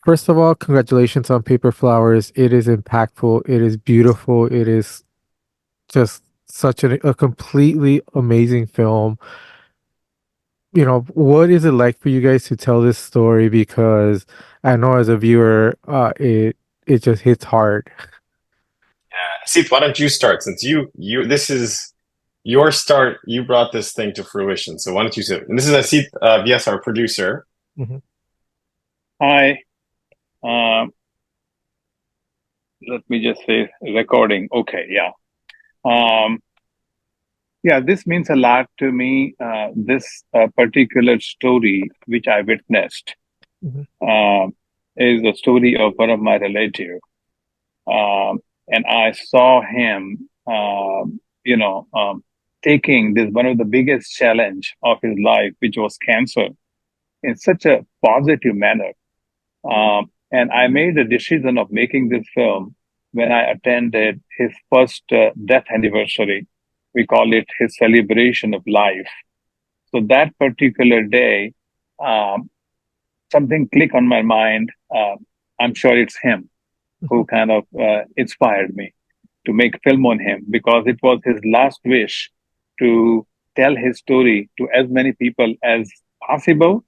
First of all, congratulations on Paper Flowers. It is impactful. It is beautiful. It is just such a completely amazing film. What is it like for you guys to tell this story? Because I know as a viewer, it just hits hard. Seth, why don't you start since you this is your start. You brought this thing to fruition. So why don't you sit? And this is Asit Vyas, our producer. Mhm. Hi, um, let me just say recording. Okay, yeah. Um, yeah, this means a lot to me. This particular story, which I witnessed, Mhm. um, is the story of one of my relative. And I saw him, taking this one of the biggest challenge of his life, which was cancer, in such a positive manner. And I made the decision of making this film when I attended his first death anniversary. We call it his celebration of life. So that particular day, um, something clicked on my mind. I'm sure it's him who kind of inspired me to make film on him because it was his last wish to tell his story to as many people as possible,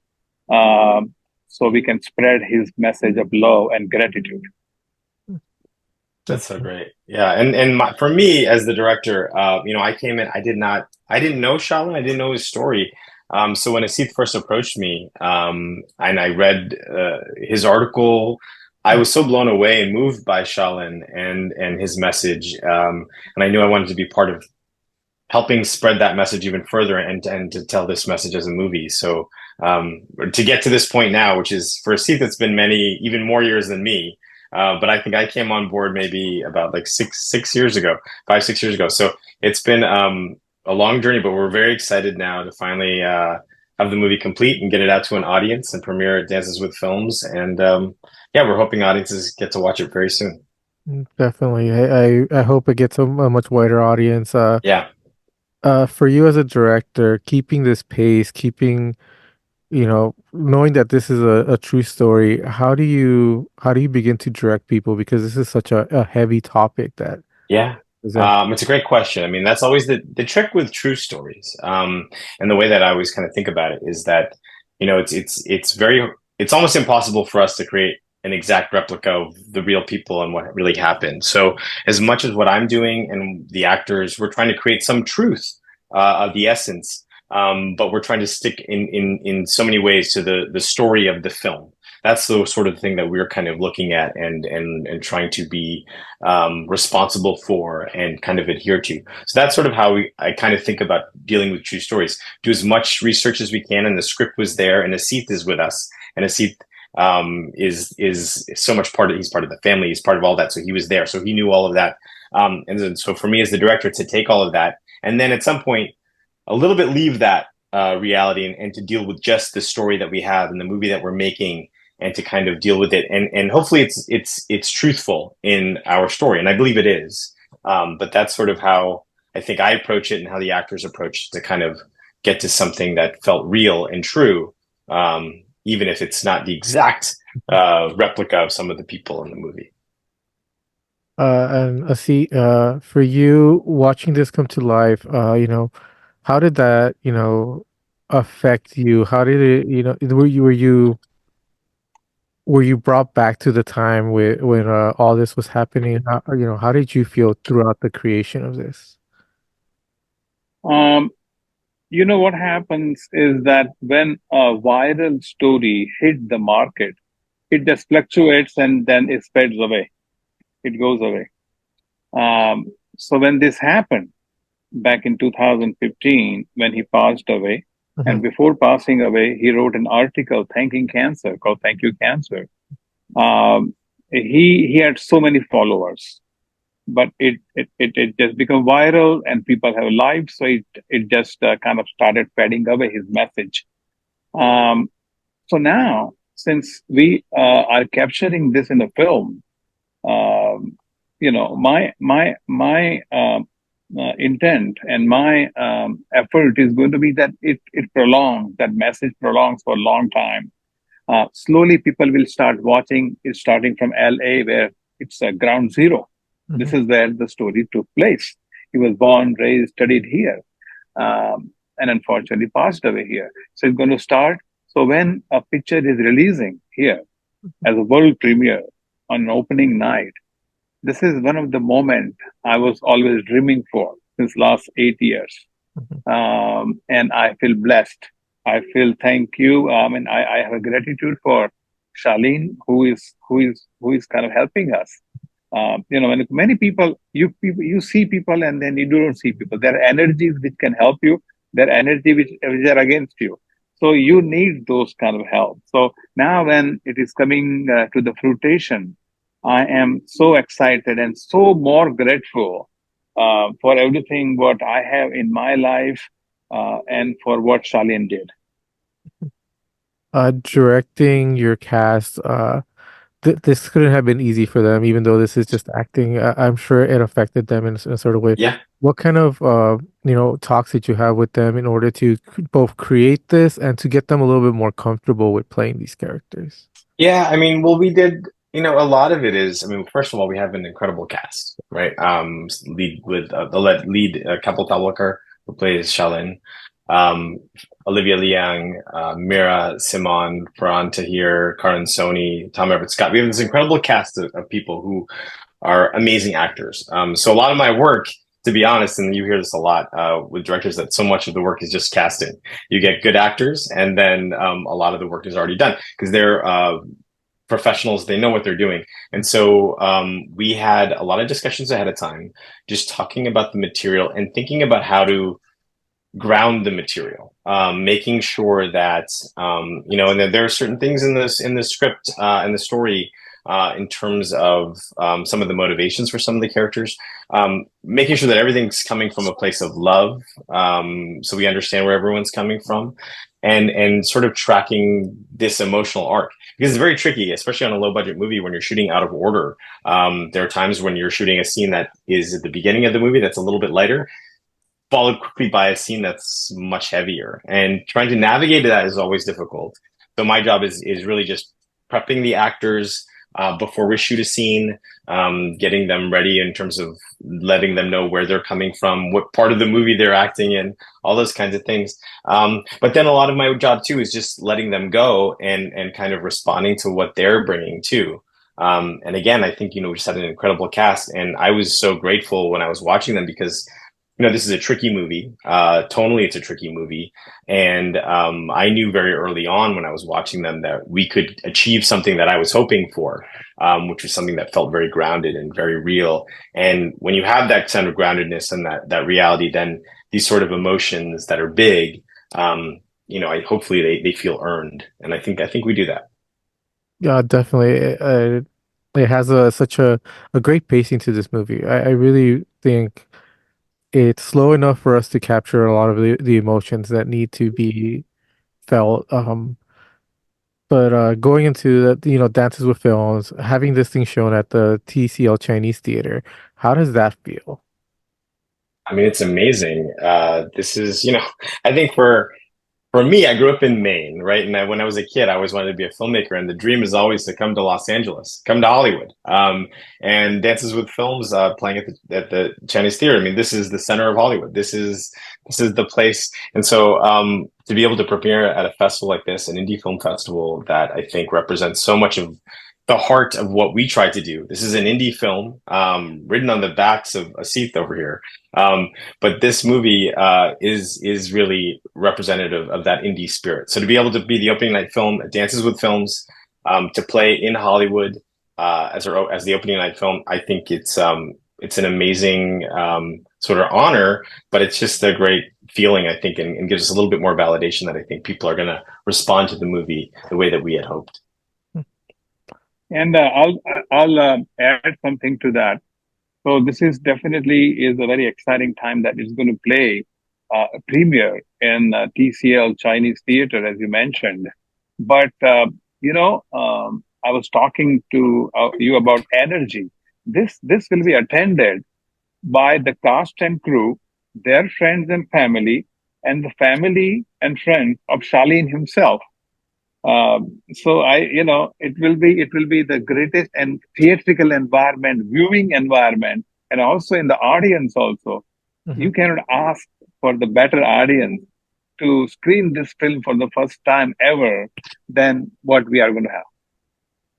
um, so we can spread his message of love and gratitude. That's so great. Yeah, and for me as the director, I came in. I didn't know Shalin. I didn't know his story. So when Asit first approached me, and I read his article, I was so blown away and moved by Shalin and his message. And I knew I wanted to be part of helping spread that message even further and to tell this message as a movie. So to get to this point now, which is for a seat that's been many, even more years than me. But I think I came on board maybe about like 6 years ago, 5, 6 years ago. So it's been a long journey, but we're very excited now to finally have the movie complete and get it out to an audience and premiere at Dances with Films. And yeah, we're hoping audiences get to watch it very soon. Definitely. I hope it gets a much wider audience. Yeah. For you as a director, keeping this pace, knowing that this is a true story, how do you begin to direct people? Because this is such a heavy topic that Yeah. presents. It's a great question. I mean, that's always the trick with true stories. And the way that I always kind of think about it is that, it's almost impossible for us to create an exact replica of the real people and what really happened. So as much as what I'm doing and the actors, we're trying to create some truth of the essence. But we're trying to stick in so many ways to the story of the film. That's the sort of thing that we're kind of looking at and trying to be responsible for and kind of adhere to. So that's sort of how I kind of think about dealing with true stories. Do as much research as we can, and the script was there, and Asit is with us, and Asit is so much part of. He's part of the family. He's part of all that, so he was there, so he knew all of that. And then, so for me as the director to take all of that, and then at some point a little bit leave that reality and to deal with just the story that we have and the movie that we're making and to kind of deal with it and hopefully it's truthful in our story and I believe it is, but that's sort of how I think I approach it and how the actors approach it to kind of get to something that felt real and true, even if it's not the exact replica of some of the people in the movie. And see, for you watching this come to life, how did that, affect you? How did it, were you brought back to the time when all this was happening? How did you feel throughout the creation of this? Um, what happens is that when a viral story hit the market, it just fluctuates and then it spreads away. It goes away. So when this happened back in 2015, when he passed away, Mhm. and before passing away, he wrote an article thanking cancer called "Thank You Cancer." Um, he had so many followers, but it just became viral, and people have liked, so it just kind of started fading away his message. Um, so now, since we are capturing this in a film, um, my intent and my effort is going to be that it prolongs, that message prolongs for a long time. Slowly, people will start watching. It's starting from LA, where it's ground zero. This Mhm. is where the story took place. He was born, raised, studied here, and unfortunately passed away here. So it's going to start. So when a picture is releasing here as a world premiere on an opening night, this is one of the moments I was always dreaming for since last 8 years, Mhm. and I feel blessed. I feel thank you. I have a gratitude for Shalin, who is kind of helping us. When many people you see people and then you don't see people. There are energies which can help you. There are energies which are against you. So you need those kind of help. So now when it is coming to the fruition, I am so excited and so more grateful for everything what I have in my life and for what Shalin did. Directing your cast, this couldn't have been easy for them, even though this is just acting. I'm sure it affected them in a sort of way. Yeah. What kind of talks did you have with them in order to both create this and to get them a little bit more comfortable with playing these characters? Yeah, I mean, well, we did, a lot of it is, I mean, first of all, we have an incredible cast, right? Lead with the lead Kapil Talwalkar, who plays Shalin, um, Olivia Liang, Mira Simon, Farhan Tahir, Karan Soni, Tom Everett Scott. We have this incredible cast of people who are amazing actors. So a lot of my work, to be honest, and you hear this a lot with directors, that so much of the work is just casting. You get good actors, and then a lot of the work is already done because they're professionals. They know what they're doing. And so we had a lot of discussions ahead of time, just talking about the material and thinking about how to ground the material, making sure that and then there are certain things in the script and the story in terms of some of the motivations for some of the characters, making sure that everything's coming from a place of love, so we understand where everyone's coming from, and sort of tracking this emotional arc because it's very tricky, especially on a low budget movie when you're shooting out of order. There are times when you're shooting a scene that is at the beginning of the movie that's a little bit lighter, followed quickly by a scene that's much heavier. And trying to navigate that is always difficult. So my job is really just prepping the actors before we shoot a scene, getting them ready in terms of letting them know where they're coming from, what part of the movie they're acting in, all those kinds of things. But then a lot of my job too is just letting them go and kind of responding to what they're bringing too. And again, I think, we just had an incredible cast, and I was so grateful when I was watching them because this is a tricky movie. Tonally, it's a tricky movie. And I knew very early on when I was watching them that we could achieve something that I was hoping for, which was something that felt very grounded and very real. And when you have that kind of groundedness and that reality, then these sort of emotions that are big, hopefully they feel earned. And I think we do that. Yeah, definitely. It has such a great pacing to this movie. I really think it's slow enough for us to capture a lot of the emotions that need to be felt. But going into the, Dances with Films, having this thing shown at the TCL Chinese Theater, how does that feel? I mean, it's amazing. This is, I think for me, I grew up in Maine, right? And when I was a kid, I always wanted to be a filmmaker, and the dream is always to come to Los Angeles, come to Hollywood. And Dances with Films, playing at the Chinese Theater. I mean, this is the center of Hollywood. This is the place. And so to be able to premiere at a festival like this, an indie film festival that I think represents so much of the heart of what we try to do. This is an indie film written on the backs of Asit over here. But this movie is really representative of that indie spirit. So to be able to be the opening night film at Dances with Films, to play in Hollywood as the opening night film, I think it's an amazing sort of honor, but it's just a great feeling, I think, and gives us a little bit more validation that I think people are going to respond to the movie the way that we had hoped. And I'll add something to that. So this is definitely is a very exciting time that is going to play a premiere in TCL Chinese Theater, as you mentioned. But I was talking to you about energy. This will be attended by the cast and crew, their friends and family, and the family and friends of Shalin himself. So it will be the greatest and theatrical environment, viewing environment, and also in the audience also. Mhm. You cannot ask for the better audience to screen this film for the first time ever than what we are going to have.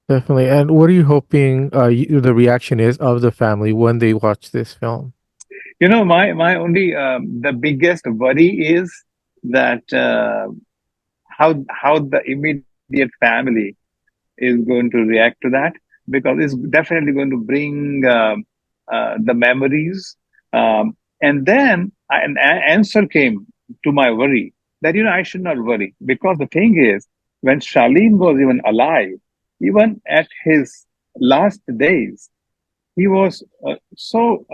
Definitely. And what are you hoping the reaction is of the family when they watch this film? My only the biggest worry is that how the immediate family is going to react to that, because it's definitely going to bring the memories. And then an answer came to my worry that I should not worry, because the thing is, when Shalin was even alive, even at his last days, he was so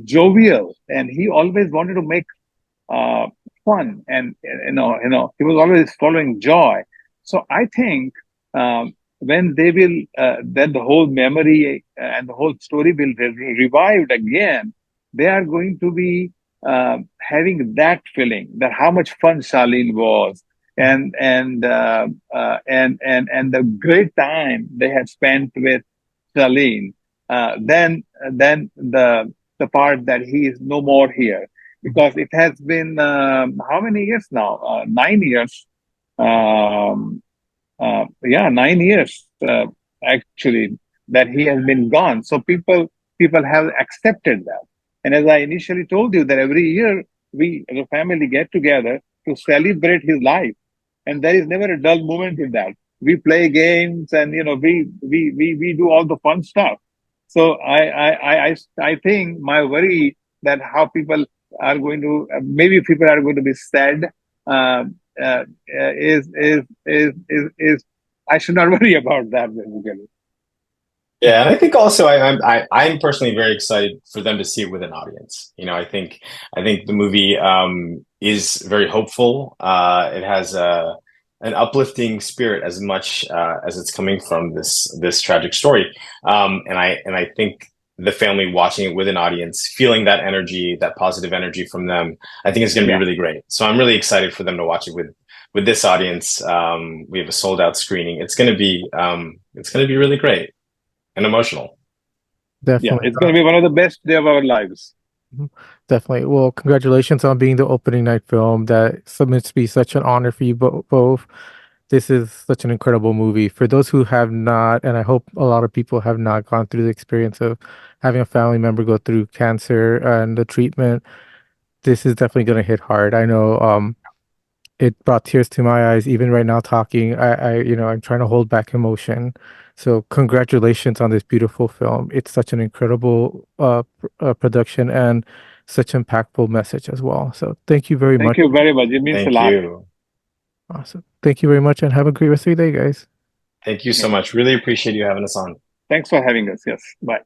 jovial, and he always wanted to make uh, fun, and he was always following joy. So I think when they will, then the whole memory and the whole story will revived again. They are going to be having that feeling that how much fun Charlene was, and the great time they had spent with Charlene. Then the part that he is no more here, because it has been how many years now? 9 years. Yeah, 9 years actually, that he has been gone. So people have accepted that. And as I initially told you, that every year we as a family get together to celebrate his life, and there is never a dull moment in that. We play games, and we do all the fun stuff. So I think my worry that how people are going to, maybe people are going to be sad, uh, is I should not worry about that basically. Yeah, and I think also I'm personally very excited for them to see it with an audience. I think the movie is very hopeful. It has an uplifting spirit as much as it's coming from this tragic story. And I think the family watching it with an audience, feeling that energy, that positive energy from them, I think it's going to be Yeah, really great. So I'm really excited for them to watch it with this audience. We have a sold out screening. It's going to be really great and emotional. yeah, Definitely. it's going to be one of the best day of our lives. Mhm. Definitely. Well, congratulations on being the opening night film. That submits to be such an honor for you both. This is such an incredible movie. For those who have not, and I hope a lot of people have not gone through the experience of having a family member go through cancer and the treatment, this is definitely going to hit hard. I know it brought tears to my eyes even right now talking. I'm trying to hold back emotion. So congratulations on this beautiful film. It's such an incredible production and such impactful message as well. So thank you very Thank much. you very much. It means a Thank lot. you. Awesome. Thank you very much and have a great rest of your day, guys. Thank you Yeah. so much. Really appreciate you having us on. Thanks for having us. Yes. Bye.